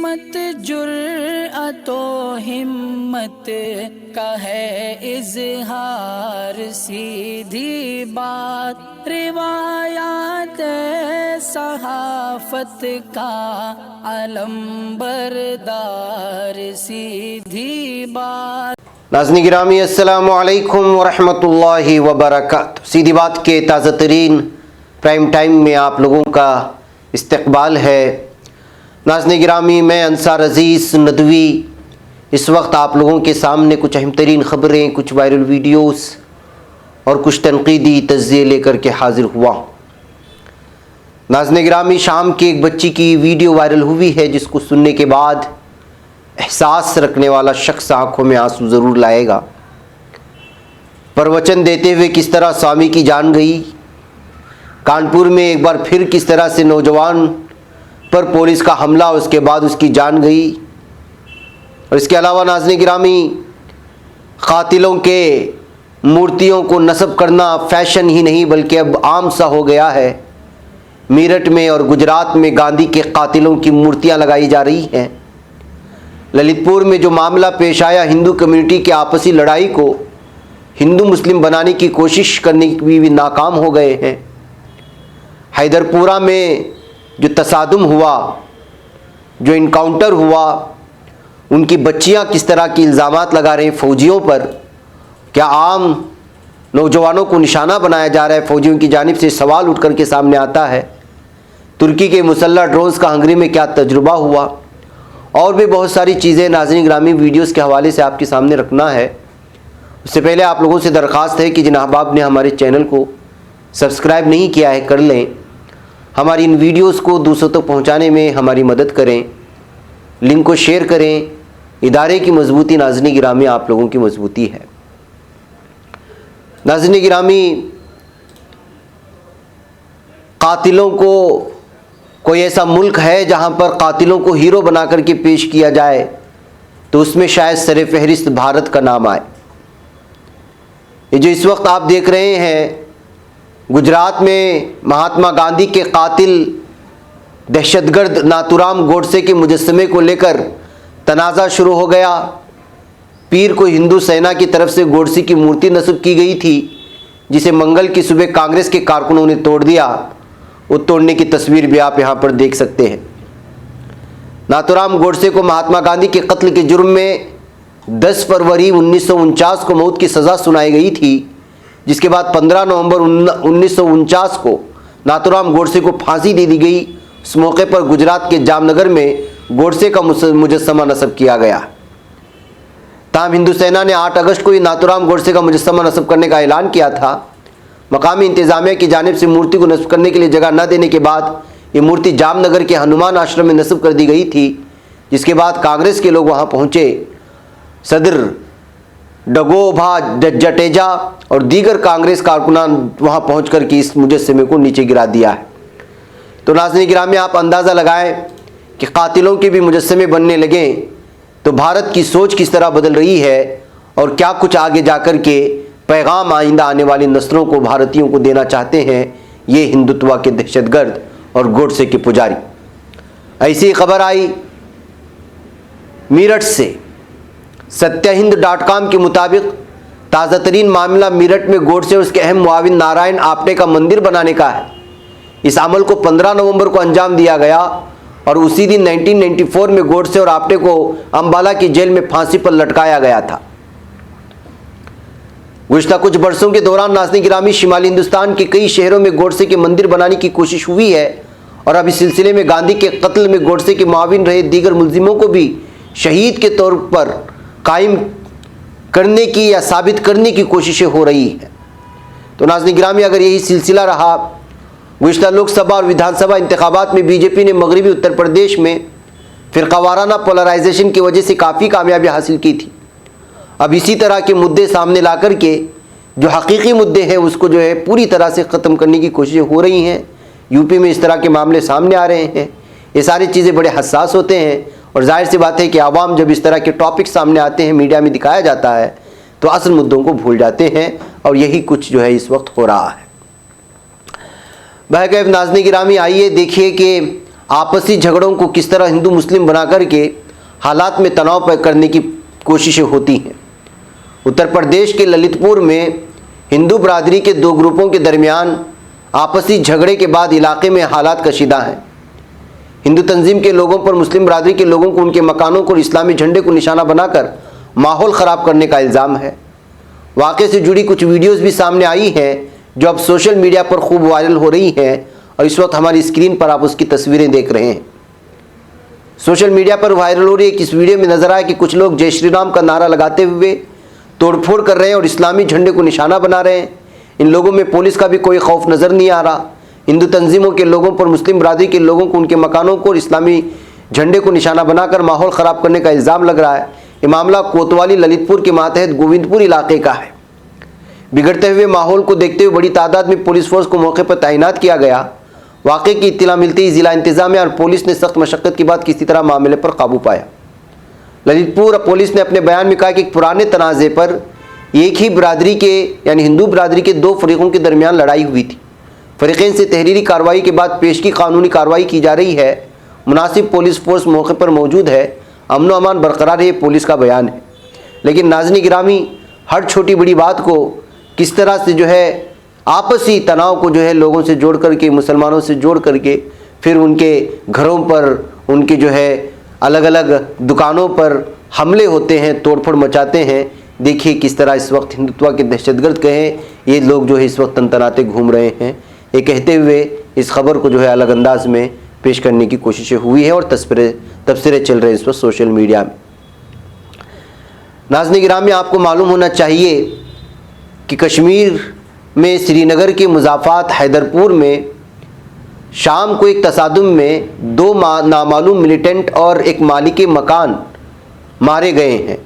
سمت جرأت و ہمت کا ہے اظہار، سیدھی بات روایات صحافت کا علم بردار، سیدھی بات۔ ناظرین گرامی السلام علیکم ورحمۃ اللہ وبرکاتہ۔ سیدھی بات کے تازہ ترین پرائم ٹائم میں آپ لوگوں کا استقبال ہے۔ ناظرین گرامی، میں انصار عزیز ندوی اس وقت آپ لوگوں کے سامنے کچھ اہم ترین خبریں، کچھ وائرل ویڈیوز اور کچھ تنقیدی تجزیے لے کر کے حاضر ہوا ہوں۔ ناظرین گرامی، شام کی ایک بچی کی ویڈیو وائرل ہوئی ہے جس کو سننے کے بعد احساس رکھنے والا شخص آنکھوں میں آنسو ضرور لائے گا۔ پروچن دیتے ہوئے کس طرح سوامی کی جان گئی، کانپور میں ایک بار پھر کس طرح سے نوجوان پر پولیس کا حملہ، اس کے بعد اس کی جان گئی، اور اس کے علاوہ ناظرین گرامی، قاتلوں کے مورتیوں کو نصب کرنا فیشن ہی نہیں بلکہ اب عام سا ہو گیا ہے۔ میرٹھ میں اور گجرات میں گاندھی کے قاتلوں کی مورتیاں لگائی جا رہی ہیں۔ للت پور میں جو معاملہ پیش آیا، ہندو کمیونٹی کی آپسی لڑائی کو ہندو مسلم بنانے کی کوشش کرنے کی بھی ناکام ہو گئے ہیں۔ حیدر پورہ میں جو تصادم ہوا، جو انکاؤنٹر ہوا، ان کی بچیاں کس طرح کی الزامات لگا رہے ہیں فوجیوں پر، کیا عام نوجوانوں کو نشانہ بنایا جا رہا ہے؟ فوجیوں کی جانب سے سوال اٹھ کر کے سامنے آتا ہے۔ ترکی کے مسلح ڈرونز کا ہنگری میں کیا تجربہ ہوا، اور بھی بہت ساری چیزیں ناظرین گرامی ویڈیوز کے حوالے سے آپ کے سامنے رکھنا ہے۔ اس سے پہلے آپ لوگوں سے درخواست ہے کہ جن احباب نے ہمارے چینل کو سبسکرائب نہیں کیا ہے کر لیں، ہماری ان ویڈیوز کو دوسروں تک پہنچانے میں ہماری مدد کریں، لنک کو شیئر کریں۔ ادارے کی مضبوطی ناظرین گرامی آپ لوگوں کی مضبوطی ہے۔ ناظرین گرامی، قاتلوں کو کوئی ایسا ملک ہے جہاں پر قاتلوں کو ہیرو بنا کر کے پیش کیا جائے تو اس میں شاید سر فہرست بھارت کا نام آئے۔ یہ جو اس وقت آپ دیکھ رہے ہیں، گجرات میں مہاتما گاندھی کے قاتل دہشت گرد ناتورام گوڈسے کے مجسمے کو لے کر تنازع شروع ہو گیا۔ پیر کو ہندو سینا کی طرف سے گوڈسے کی مورتی نصب کی گئی تھی، جسے منگل کی صبح کانگریس کے کارکنوں نے توڑ دیا۔ وہ توڑنے کی تصویر بھی آپ یہاں پر دیکھ سکتے ہیں۔ ناتورام گوڈسے کو مہاتما گاندھی کے قتل کے جرم میں 10 فروری 1949 کو موت کی سزا سنائی گئی تھی، جس کے بعد 15 نومبر 1949 کو ناتورام گوڈسے کو پھانسی دے دی گئی۔ اس موقع پر گجرات کے جام نگر میں گوڈسے کا مجسمہ نصب کیا گیا۔ تاہم ہندو سینا نے 8 اگست کو یہ ناتورام گوڈسے کا مجسمہ نصب کرنے کا اعلان کیا تھا۔ مقامی انتظامیہ کی جانب سے مورتی کو نصب کرنے کے لیے جگہ نہ دینے کے بعد یہ مورتی جام نگر کے ہنومان آشرم میں نصب کر دی گئی تھی، جس کے بعد کانگریس کے لوگ وہاں پہنچے۔ صدر ڈگوبھا جٹیجا اور دیگر کانگریس کارکنان وہاں پہنچ کر کے اس مجسمے کو نیچے گرا دیا ہے۔ تو ناظرین گرامی، آپ اندازہ لگائیں کہ قاتلوں کے بھی مجسمے بننے لگیں تو بھارت کی سوچ کس طرح بدل رہی ہے، اور کیا کچھ آگے جا کر کے پیغام آئندہ آنے والی نسلوں کو، بھارتیوں کو دینا چاہتے ہیں یہ ہندوتوا کے دہشت گرد اور گوڈسے کے پجاری۔ ایسی خبر آئی میرٹھ سے۔ ستیہند.com کے مطابق تازہ ترین معاملہ میرٹھ میں گوڈسے اور اس کے اہم معاون نارائن آپٹے کا مندر بنانے کا ہے۔ اس عمل کو 15 نومبر کو انجام دیا گیا، اور اسی دن 1994 میں گوڈسے اور آپٹے کو امبالہ کی جیل میں پھانسی پر لٹکایا گیا تھا۔ گزشتہ کچھ برسوں کے دوران ناظرین گرامی، شمالی ہندوستان کے کئی شہروں میں گوڈسے کے مندر بنانے کی کوشش ہوئی ہے، اور اب اس سلسلے میں گاندھی کے قتل میں گوڈسے کے معاون رہے دیگر ملزموں کو بھی شہید کے طور پر قائم کرنے کی یا ثابت کرنے کی کوششیں ہو رہی ہیں۔ تو ناظرین گرامی، اگر یہی سلسلہ رہا، گزشتہ لوک سبھا اور ویدھان سبھا انتخابات میں بی جے پی نے مغربی اتر پردیش میں فرقہ وارانہ پولرائزیشن کی وجہ سے کافی کامیابی حاصل کی تھی۔ اب اسی طرح کے مدعے سامنے لا کر کے جو حقیقی مدعے ہیں اس کو جو ہے پوری طرح سے ختم کرنے کی کوششیں ہو رہی ہیں۔ یو پی میں اس طرح کے معاملے سامنے آ رہے ہیں۔ یہ ساری چیزیں بڑے حساس ہوتے ہیں، اور ظاہر سی بات ہے کہ عوام جب اس طرح کے ٹاپک سامنے آتے ہیں، میڈیا میں دکھایا جاتا ہے، تو اصل مدعوں کو بھول جاتے ہیں، اور یہی کچھ جو ہے اس وقت ہو رہا ہے۔ بہرکیف ناظرین گرامی، آئیے دیکھیے کہ आपसी झगड़ों को किस तरह हिंदू मुस्लिम बना करके हालात में तनाव पैदा करने की कोशिशें होती हैं। उत्तर प्रदेश के ललितपुर में हिंदू बरादरी के दो ग्रुपों के दरमियान आपसी झगड़े के बाद इलाके में हालात कशीदा हैं। हिंदू तंजीम के लोगों पर मुस्लिम बरादरी के लोगों को उनके मकानों को और इस्लामी झंडे को निशाना बनाकर माहौल ख़राब करने का इल्ज़ाम है। वाक़े से जुड़ी कुछ वीडियोस भी सामने आई हैं जो अब सोशल मीडिया पर खूब वायरल हो रही हैं और इस वक्त हमारी स्क्रीन पर आप उसकी तस्वीरें देख रहे हैं। सोशल मीडिया पर वायरल हो रही एक इस वीडियो में नजर आया कि कुछ लोग जय श्री राम का नारा लगाते हुए तोड़फोड़ कर रहे हैं और इस्लामी झंडे को निशाना बना रहे हैं। इन लोगों में पुलिस का भी कोई खौफ नज़र नहीं आ रहा। हिंदू तंजीमों के लोगों पर मुस्लिम बरादरी के लोगों को उनके मकानों को और इस्लामी झंडे को निशाना बनाकर माहौल ख़राब करने का इल्ज़ाम लग रहा है। ये मामला कोतवाली ललितपुर के मातहत गोविंदपुर इलाके का है। बिगड़ते हुए माहौल को देखते हुए बड़ी तादाद में पुलिस फोर्स को मौके पर तैनात किया गया। वाक़े की इत्तला मिलते ही ज़िला इंतज़ामिया और पुलिस ने सख्त मशक्क़त के बाद किसी तरह मामले पर काबू पाया। ललितपुर पुलिस ने अपने बयान में कहा कि एक पुराने तनाज़े पर एक ही बरादरी के यानी हिंदू बरादरी के दो फरीकों के दरमियान लड़ाई हुई थी। फरीक़ैन से तहरीरी कार्रवाई के बाद पेशगी कानूनी कार्रवाई की जा रही है। मुनासिब पुलिस फोर्स मौके पर मौजूद है। अमन व अमान बरकरार है, पुलिस का बयान है। लेकिन नाज़रीन गिरामी, हर छोटी बड़ी बात को किस तरह से जो है आपसी तनाव को जो है लोगों से जोड़ करके, मुसलमानों से जोड़ करके फिर उनके घरों पर, उनके जो है अलग अलग दुकानों पर हमले होते हैं, तोड़फोड़ मचाते हैं। देखिए किस तरह इस वक्त हिंदुत्व के दहशतगर्द कहें ये लोग जो है इस वक्त तनतनाते घूम रहे हैं। ये कहते हुए इस खबर को जो है अलग अंदाज में पेश करने की कोशिशें हुई है और तबसरे चल रहे हैं इस वक्त सोशल मीडिया में। नाज़रीन गिरामी, आपको मालूम होना चाहिए कि कश्मीर में श्रीनगर के मुज़ाफ़ात हैदरपुर में शाम को एक तसादुम में दो नामालूम मिलिटेंट और एक मालिक मकान मारे गए हैं।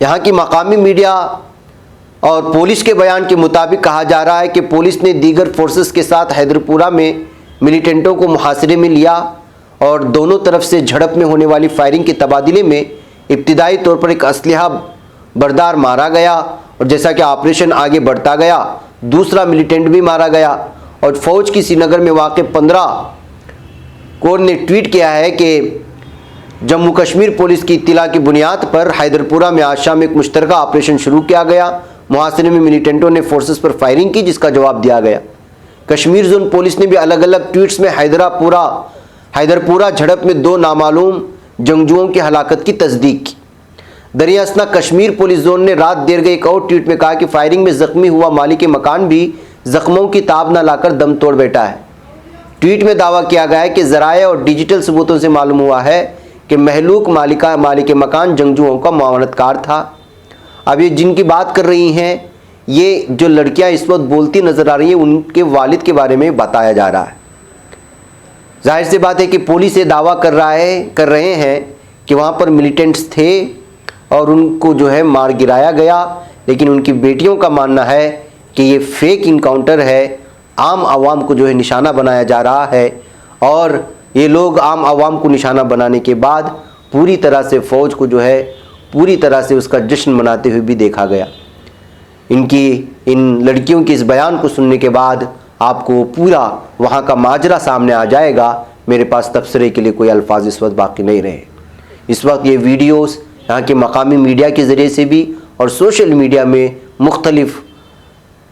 यहाँ की मकामी मीडिया और पुलिस के बयान के मुताबिक कहा जा रहा है कि पुलिस ने दीगर फोर्सेस के साथ हैदरपुरा में मिलिटेंटों को मुहासरे में लिया और दोनों तरफ से झड़प में होने वाली फायरिंग के तबादले में इब्तिदाई तौर पर एक असलहा बरदार मारा गया और जैसा कि ऑपरेशन आगे बढ़ता गया दूसरा मिलिटेंट भी मारा गया। और फ़ौज की श्रीनगर में वाक़ 15 कोर ने ट्वीट किया है कि जम्मू कश्मीर पुलिस की इत्तला की बुनियाद पर हैदरपुरा में आज शाम एक मुश्तरका ऑपरेशन शुरू किया गया। मुहासरे में मिलिटेंटों ने फोर्सेस पर फायरिंग की जिसका जवाब दिया गया। कश्मीर जोन पुलिस ने भी अलग अलग ट्वीट्स में हैदरपुरा झड़प में दो नामालूम जंगजुओं की हलाकत की तस्दीक की। दरिया असना कश्मीर पुलिस जोन ने रात देर गए एक और ट्वीट में कहा कि फायरिंग में ज़ख्मी हुआ मालिक मकान भी ज़ख्मों की ताब न लाकर दम तोड़ बैठा है। ट्वीट में दावा किया गया है कि ज़राए और डिजिटल सबूतों से मालूम हुआ है कि महलूक मालिक मकान जंगजुओं का मुआवनतकार था। अब ये जिनकी बात कर रही हैं, ये जो लड़कियां इस वक्त बोलती नज़र आ रही हैं, उनके वालिद के बारे में बताया जा रहा है। जाहिर सी बात है कि पुलिस ये दावा कर रहे हैं कि वहाँ पर मिलिटेंट्स थे और उनको जो है मार गिराया गया, लेकिन उनकी बेटियों का मानना है कि ये फेक इनकाउंटर है, आम आवाम को जो है निशाना बनाया जा रहा है। और ये लोग आम आवाम को निशाना बनाने के बाद पूरी तरह से फ़ौज को जो है पूरी तरह से उसका जश्न मनाते हुए भी देखा गया। इन लड़कियों के इस बयान को सुनने के बाद आपको पूरा वहाँ का माजरा सामने आ जाएगा। मेरे पास तबसरे के लिए कोई अल्फाज इस वक्त बाकी नहीं रहे। इस वक्त ये वीडियोस यहाँ के मकामी मीडिया के ज़रिए से भी और सोशल मीडिया में मुख्तलिफ़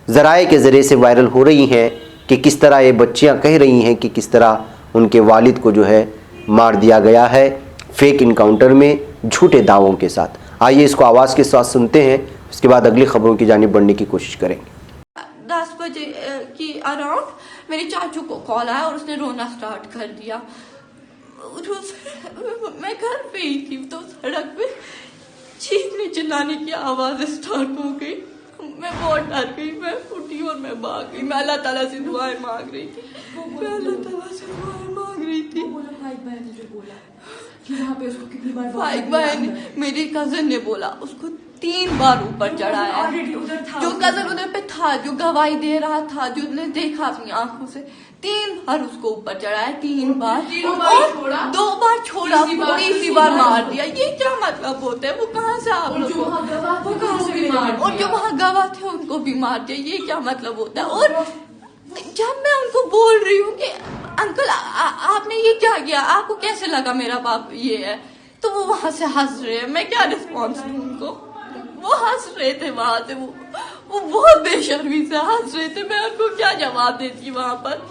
ज़राए के ज़रिए से वायरल हो रही हैं कि किस तरह ये बच्चियाँ कह रही हैं कि किस तरह उनके वालिद को जो है मार दिया गया है फेक इनकाउंटर में झूठे दावों के साथ। आइए इसको आवाज़ के साथ सुनते हैं, उसके बाद अगली खबरों की जानिब बढ़ने की कोशिश करेंगे। 10 बजे की अराउंड मेरे चाचू को कॉल आया और उसने रोना स्टार्ट कर दिया। मैं घर पे ही थी तो सड़क पे चीखने चिल्लाने की आवाज़ स्टार्ट हो गई। मैं बहुत डर गई, मैं उठी और मैं भाग गई। मैं अल्लाह ताला से दुआएं मांग रही थी, मैं अल्लाह ताला से दुआएं मांग रही थी। भाई बहन मेरी कजन ने बोला उसको 3 बार ऊपर चढ़ाया। जो कजन उधर पे था, जो गवाही दे रहा था, जो ने देखा अपनी आंखों से, 3 बार उसको ऊपर चढ़ाया, 3 बार और 2 बार छोड़ा, तीसरी बार मार दिया। ये क्या मतलब होता है? वो कहाँ से आप लोग और जो वहाँ गवाह थे उनको भी मार दिया, ये क्या मतलब होता है? और जब मैं उनको बोल रही हूँ कि अंकल आपने ये क्या किया, आपको कैसे लगा मेरा बाप ये है? तो वो वहां से हंस रहे हैं, मैं क्या रिस्पॉन्स दूं उनको? वो हंस रहे थे वहां से, वो बहुत बेशर्मी से हंस रहे थे, मैं उनको क्या जवाब देती वहां पर?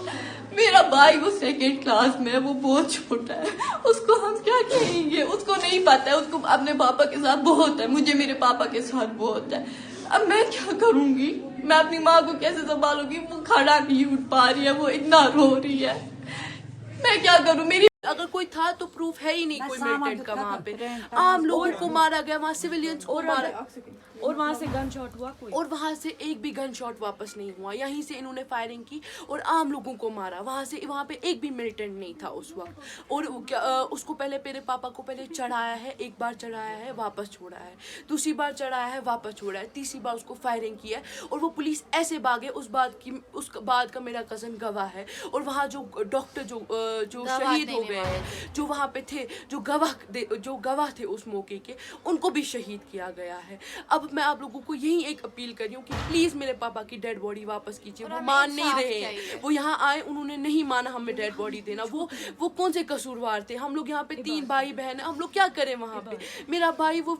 मेरा भाई वो 2nd क्लास में है, वो बहुत छोटा है, उसको हम क्या कहेंगे? उसको नहीं पता है, उसको अपने पापा के साथ बहुत है, मुझे मेरे पापा के साथ बहुत है। अब मैं क्या करूंगी? मैं अपनी माँ को कैसे संभालूंगी? वो खड़ा नहीं उठ पा रही है, वो इतना रो रही है, मैं क्या करूं? मेरी अगर कोई था तो प्रूफ है ही नहीं कोई मिलिटेंट का वहाँ पे। आम लोगों को मारा गया, वहाँ सिविलियंस को मारा, और वहाँ से गन शॉट हुआ कोई? और वहाँ से एक भी गन शॉट वापस नहीं हुआ। यहीं से इन्होंने फायरिंग की और आम लोगों को मारा। वहाँ पे एक भी मिलिटेंट नहीं था उस वक्त। और उसको पहले मेरे पापा को पहले चढ़ाया है, एक बार चढ़ाया है वापस छोड़ा है, दूसरी बार चढ़ाया है वापस छोड़ा है, तीसरी बार उसको फायरिंग की है। और वो पुलिस ऐसे भागे, उस बात का मेरा कज़न गवाह है। और वहाँ जो डॉक्टर जो शहीद हो गए हैं, जो वहाँ पे थे, जो गवाह थे उस मौके के, उनको भी शहीद किया गया है। अब मैं आप लोगों को यही एक अपील कर रही हूँ कि प्लीज मेरे पापा की डेड बॉडी वापस कीजिए। वो मान नहीं रहे हैं, वो यहाँ आए, उन्होंने नहीं माना हमें डेड बॉडी देना। वो कौन से कसूरवार थे? हम लोग यहाँ पे 3 भाई बहन है, हम लोग क्या करें वहाँ पे? मेरा भाई वो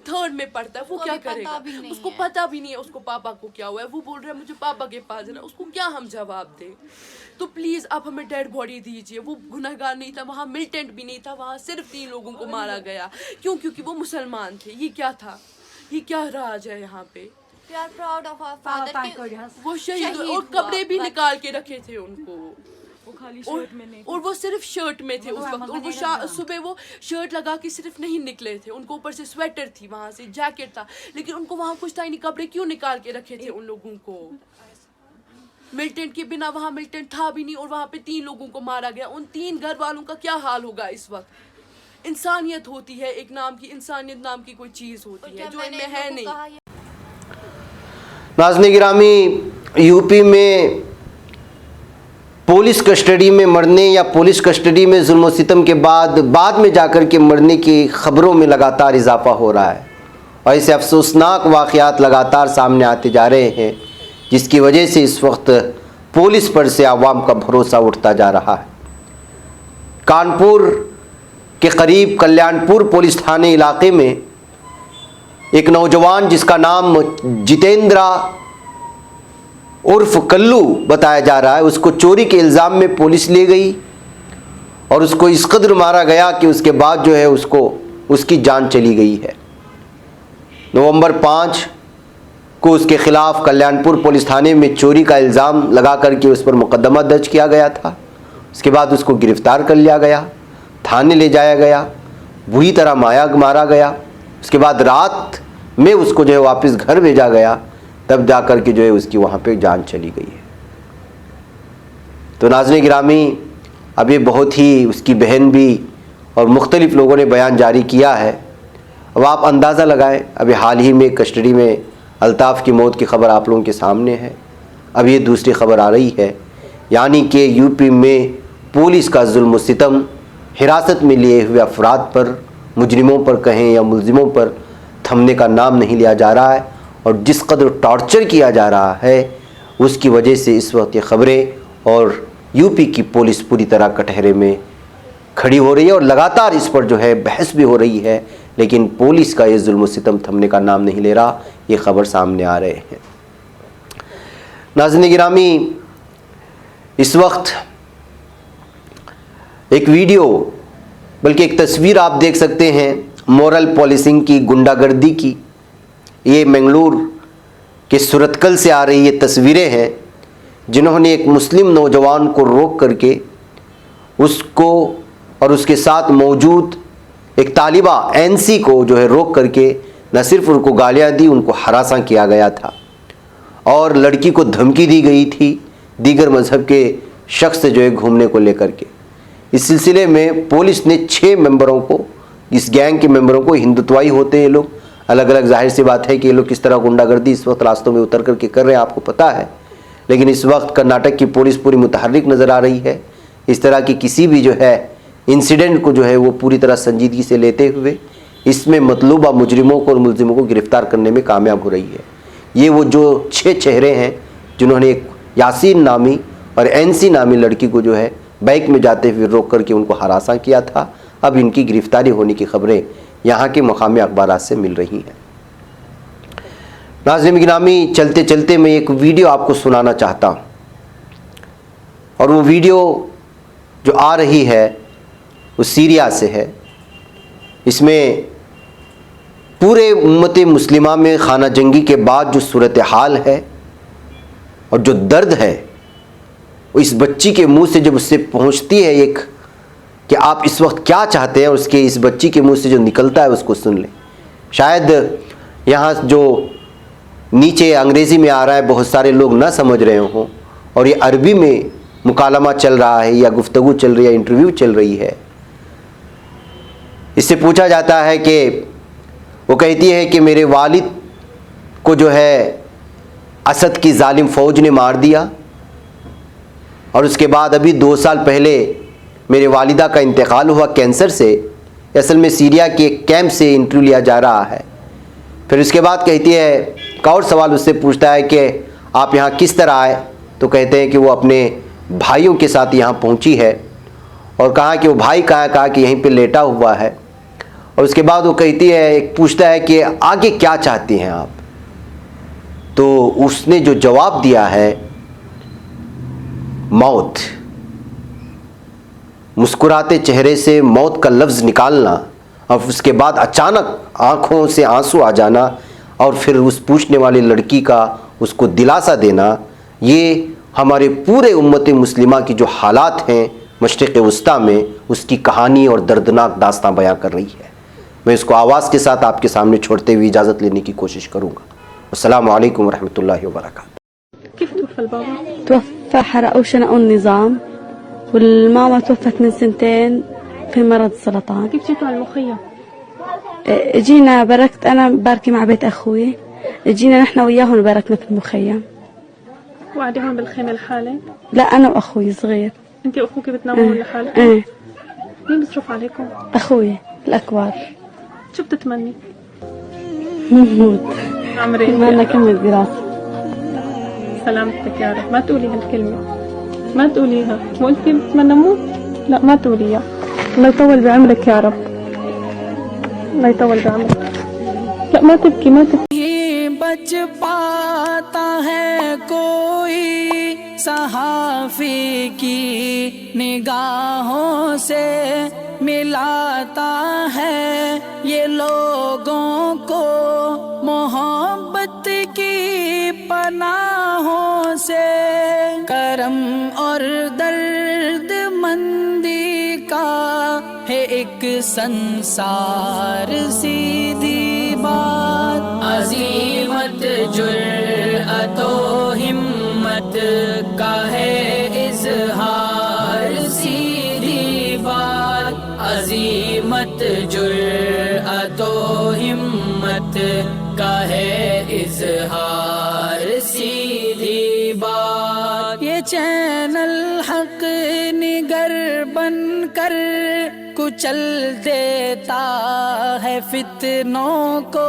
3rd में पढ़ता है, वो क्या करेगा? उसको पता भी नहीं है उसको पापा को क्या हुआ है। वो बोल रहा है मुझे पापा के पास जाना, उसको क्या हम जवाब दें? तो प्लीज आप हमें डेड बॉडी दीजिए। वो गुनहगार नहीं था, वहाँ मिलिटेंट भी नहीं था, वहाँ सिर्फ 3 लोगों को मारा गया। क्यों? क्योंकि वो मुसलमान थे। ये क्या था? ये क्या राज है यहाँ पे? We are proud of our father कि वो शहीद और कपड़े भी निकाल के रखे थे उनको, वो खाली शर्ट में नहीं, और वो सिर्फ शर्ट में थे उस वक्त। और वो सुबह वो शर्ट लगा के सिर्फ नहीं निकले थे, उनको ऊपर से स्वेटर थी, वहां से जैकेट था, लेकिन उनको वहां कुछ था ही नहीं। कपड़े क्यों निकाल के रखे थे उन लोगों को? मिलिटेंट के बिना वहां मिलिटेंट था भी नहीं, और वहां पे 3 लोगों को मारा गया। उन 3 घर वालों का क्या हाल होगा इस वक्त? इंसानियत होती है एक नाम की, इंसानियत नाम की कोई चीज होती है जो इनमें है नहीं। नाज़रीन गिरामी, यूपी में पुलिस कस्टडी में मरने या पुलिस कस्टडी में जुल्म सितम के बाद में जाकर के मरने की खबरों में लगातार इजाफा हो रहा है, और ऐसे अफसोसनाक वाक़यात लगातार सामने आते जा रहे हैं, जिसकी वजह से इस वक्त पुलिस पर से आवाम का भरोसा उठता जा रहा है। कानपुर के करीब कल्याणपुर पुलिस थाने इलाके में एक नौजवान जिसका नाम जितेंद्रा उर्फ कल्लू बताया जा रहा है, उसको चोरी के इल्ज़ाम में पुलिस ले गई और उसको इस कदर मारा गया कि उसके बाद जो है उसकी जान चली गई है। नवंबर 5 को उसके खिलाफ कल्याणपुर पुलिस थाने में चोरी का इल्ज़ाम लगा करके उस पर मुकदमा दर्ज किया गया था। उसके बाद उसको गिरफ्तार कर लिया गया, थाने ले जाया गया, बुरी तरह मारा गया। उसके बाद रात में उसको जो है वापस घर भेजा गया, तब जा कर के जो है उसकी वहाँ पे जान चली गई है। तो नाज़रीन गिरामी, अब ये बहुत ही उसकी बहन भी और मुख्तलिफ़ लोगों ने बयान जारी किया है। अब आप अंदाज़ा लगाएं, अभी हाल ही में कस्टडी में अल्ताफ़ की मौत की खबर आप लोगों के सामने है। अब ये दूसरी खबर आ रही है, यानी कि यूपी में पुलिस का जुल्म सितम हिरासत में लिए हुए अफराद पर, मुजरिमों पर कहें या मुलजिमों पर, थमने का नाम नहीं लिया जा रहा है। और जिस कदर टॉर्चर किया जा रहा है उसकी वजह से इस वक्त ये खबरें और यूपी की पुलिस पूरी तरह कटहरे में खड़ी हो रही है, और लगातार इस पर जो है बहस भी हो रही है, लेकिन पुलिस का ये जुल्म सितम थमने का नाम नहीं ले रहा। ये खबर सामने आ रहे हैं। नाज़रीन गिरामी, इस वक्त एक वीडियो, बल्कि एक तस्वीर आप देख सकते हैं मोरल पॉलिसिंग की, गुंडागर्दी की। ये मंगलूर के सूरतकल से आ रही ये तस्वीरें हैं, जिन्होंने एक मुस्लिम नौजवान को रोक करके उसको और उसके साथ मौजूद एक तालिबा एनसी को जो है रोक करके न सिर्फ उनको गालियाँ दी, उनको हरासा किया गया था और लड़की को धमकी दी गई थी दीगर मज़हब के शख्स से जो है घूमने को लेकर के। इस सिलसिले में पुलिस ने 6 मेंबरों को, इस गैंग के मेंबरों को, हिंदुत्वाई होते हैं ये लोग, अलग अलग, जाहिर सी बात है कि ये लोग किस तरह गुंडागर्दी इस वक्त रास्तों में उतर करके कर रहे हैं, आपको पता है। लेकिन इस वक्त कर्नाटक की पुलिस पूरी मुतहर्रिक नज़र आ रही है। इस तरह की किसी भी जो है इंसिडेंट को जो है वो पूरी तरह संजीदगी से लेते हुए इसमें मतलूबा मुजरिमों को और मुलजिमों को गिरफ्तार करने में कामयाब हो रही है। ये वो जो 6 चेहरे हैं जिन्होंने एक यासीन नामी और एनसी नामी लड़की को जो है बाइक में जाते हुए रोक करके उनको हरासा किया था। अब इनकी गिरफ्तारी होने की खबरें यहाँ के मकामी अखबारात से मिल रही हैं। नाज़रीन गिरामी, चलते चलते मैं एक वीडियो आपको सुनाना चाहता हूँ, और वो वीडियो जो आ रही है वो सीरिया से है। इसमें पूरे उम्मत मुस्लिमा में खाना जंगी के बाद जो सूरत हाल है और जो दर्द है, वो इस बच्ची के मुंह से जब उससे पहुंचती है एक कि आप इस वक्त क्या चाहते हैं, और उसके इस बच्ची के मुंह से जो निकलता है उसको सुन लें। शायद यहाँ जो नीचे अंग्रेज़ी में आ रहा है बहुत सारे लोग ना समझ रहे हों, और ये अरबी में मुकालमा चल रहा है या गुफ्तगू चल रही है, इंटरव्यू चल रही है। इससे पूछा जाता है कि वो कहती है कि मेरे वालिद को जो है असद की जालिम फ़ौज ने मार दिया, और उसके बाद अभी 2 साल पहले मेरे वालिदा का इंतकाल हुआ कैंसर से। असल में सीरिया के एक कैंप से इंटरव्यू लिया जा रहा है। फिर उसके बाद कहती है, एक और सवाल उससे पूछता है कि आप यहाँ किस तरह आए, तो कहते हैं कि वो अपने भाइयों के साथ यहाँ पहुँची है, और कहा कि वो भाई कहा कि यहीं पे लेटा हुआ है। और उसके बाद वो कहती है, एक पूछता है कि आगे क्या चाहती हैं आप, तो उसने जो जवाब दिया है मौत। मुस्कुराते चेहरे से मौत का लफ्ज़ निकालना, और उसके बाद अचानक आंखों से आंसू आ जाना, और फिर उस पूछने वाली लड़की का उसको दिलासा देना, ये हमारे पूरे उम्मत मुस्लिमा की जो हालात हैं मशरिक़ वस्ता में, उसकी कहानी और दर्दनाक दास्तां बयां कर रही है। मैं इसको आवाज़ के साथ आपके सामने छोड़ते हुए इजाज़त लेने की कोशिश करूँगा। अस्सलामु अलैकुम वरहमतुल्लाहि वबरकातुहू। كيف توفى البابا؟ توفى حرقوا شنقوا النظام، والماما توفت من 2 في مرض السرطان. كيف جيتوا على المخيم؟ اجينا بركت انا باركي مع بيت اخوي، اجينا نحن وياهم باركنا في المخيم. وقاعدة هون بالخيمة لحالك؟ لا انا واخوي صغير. انت واخوك بتناموا هون لحالكم؟ ايه مين بيصرف عليكم؟ اخوي الاكبر. شو بتتمني؟ نموت عمري ما لنا كمل دراسة. سلامتك يا رب، ما تقولي هالكلمة، ما تقوليها. مو قلتي بتمنى موت؟ لا ما تقوليها. الله يطول بعمرك يا رب، الله يطول بعمرك. لا ما تبكي ما تبكي. बच पाता है कोई सहाफ़ी की निगाहों से मिलाता है ये लोगों को मोहब्बत की पनाहों से। करम और दर्द मंदी का है एक संसार, सीधी बात अज़ीमत जुर्अतो हिम्मत का है इज़हार, सीधी बात अज़ीमत जुर्अतो हिम्मत का है इज़हार, सीधी बात। ये चैनल हक निगर बन कर कुचल देता है फितनों को।